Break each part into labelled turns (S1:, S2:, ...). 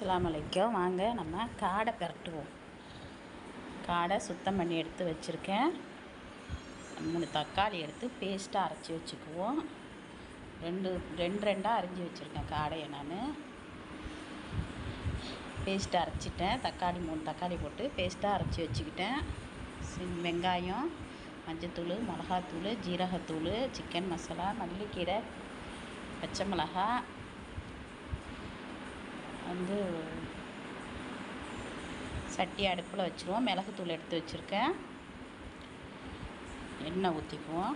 S1: அஸ்ஸலாமு அலைக்கும். வாங்க நம்ம காடை பிரட்டுவோம். காடை சுத்தம் பண்ணி எடுத்து வச்சுருக்கேன். 3 தக்காளி எடுத்து பேஸ்ட்டாக அரைச்சி வச்சுக்குவோம். ரெண்டாக அரிஞ்சு வச்சுருக்கேன் காடையை. நான் பேஸ்ட்டாக அரைச்சிட்டேன். 3 தக்காளி போட்டு பேஸ்ட்டாக அரைச்சி வச்சுக்கிட்டேன். வெங்காயம், மஞ்சத்தூள், மிளகாத்தூள், ஜீரகத்தூள், சிக்கன் மசாலா, மல்லிக்கீரை, பச்சை மிளகா, சட்டி அடுப்பில் வச்சுருவோம். மிளகுத்தூள் எடுத்து வச்சுருக்கேன். எண்ணெய் ஊற்றிக்குவோம்.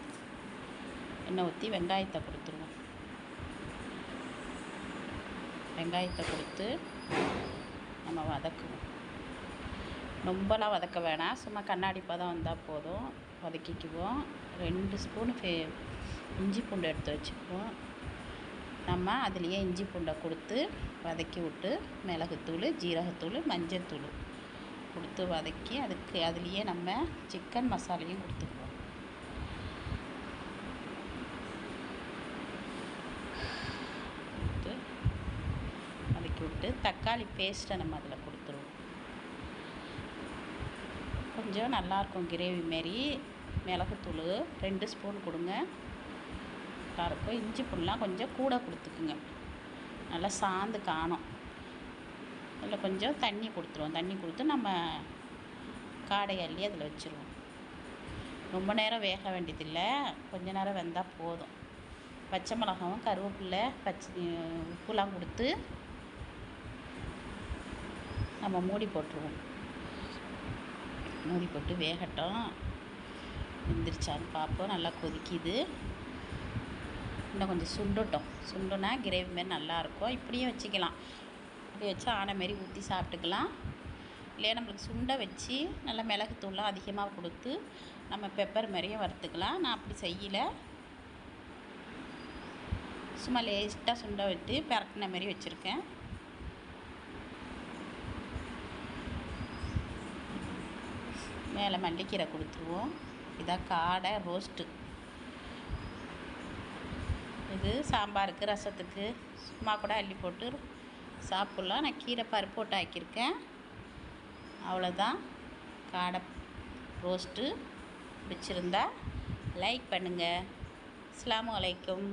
S1: எண்ணெய் ஊற்றி வெங்காயத்தை கொடுத்துருவோம். வெங்காயத்தை கொடுத்து நம்ம வதக்குவோம். ரொம்பலாம் வதக்க வேணாம், சும்மா கண்ணாடி பதம் வந்தால் போதும். வதக்கிக்குவோம். 2 ஸ்பூன் இஞ்சி பூண்டு எடுத்து வச்சுக்குவோம். நம்ம அதுலேயே இஞ்சி பூண்டை கொடுத்து வதக்கி விட்டு மிளகுத்தூள், ஜீரகத்தூள், மஞ்சத்தூள் கொடுத்து வதக்கி அதுலேயே நம்ம சிக்கன் மசாலையும் கொடுத்துக்குவோம். கொடுத்து வதக்கி விட்டு தக்காளி பேஸ்ட்டை நம்ம அதில் கொடுத்துருவோம். கொஞ்சம் நல்லாயிருக்கும் கிரேவி மாரி. மிளகுத்தூள் 2 ஸ்பூன் கொடுங்க, நல்லாயிருக்கும். இஞ்சி பூண்டுலாம் கொஞ்சம் கூட கொடுத்துக்குங்க, நல்லா சாந்து காணும். அதில் கொஞ்சம் தண்ணி கொடுத்துருவோம். தண்ணி கொடுத்து நம்ம காடை அள்ளி அதில் வச்சுருவோம். ரொம்ப நேரம் வேக வேண்டியதில்லை, கொஞ்ச நேரம் வெந்தால் போதும். பச்சை மிளகாவும் கருவேப்பிலை உப்புலாம் கொடுத்து நம்ம மூடி போட்டுருவோம். மூடி போட்டு வேகட்டும். வெந்துருச்சான்னு பார்ப்போம். நல்லா கொதிக்குது. இன்னும் கொஞ்சம் சுண்டுனா கிரேவி மாரி நல்லாயிருக்கும். இப்படியும் வச்சுக்கலாம். இப்படி வச்சு ஆனை மாரி ஊற்றி சாப்பிட்டுக்கலாம். இல்லையா நம்மளுக்கு சுண்டை வச்சு நல்லா மிளகுத்தூள்லாம் அதிகமாக கொடுத்து நம்ம பெப்பர் மாதிரியும் வறுத்துக்கலாம். நான் அப்படி செய்யலை, சும்மா லேஸ்ட்டாக சுண்டை விட்டு பரட்டின மாரி வச்சுருக்கேன். மேலே மல்லிக்கீரை கொடுத்துருவோம். இதான் காடை ரோஸ்ட்டு. இது சாம்பாருக்கு, ரசத்துக்கு சும்மா கூட அள்ளி போட்டு சாப்பிட்லாம். நான் கீரை பருப்பு போட்டு ஆக்கியிருக்கேன். அவ்வளோதான் காடை ரோஸ்ட்டு. பிடிச்சிருந்தா லைக் பண்ணுங்கள். அஸ்ஸலாமு அலைக்கும்.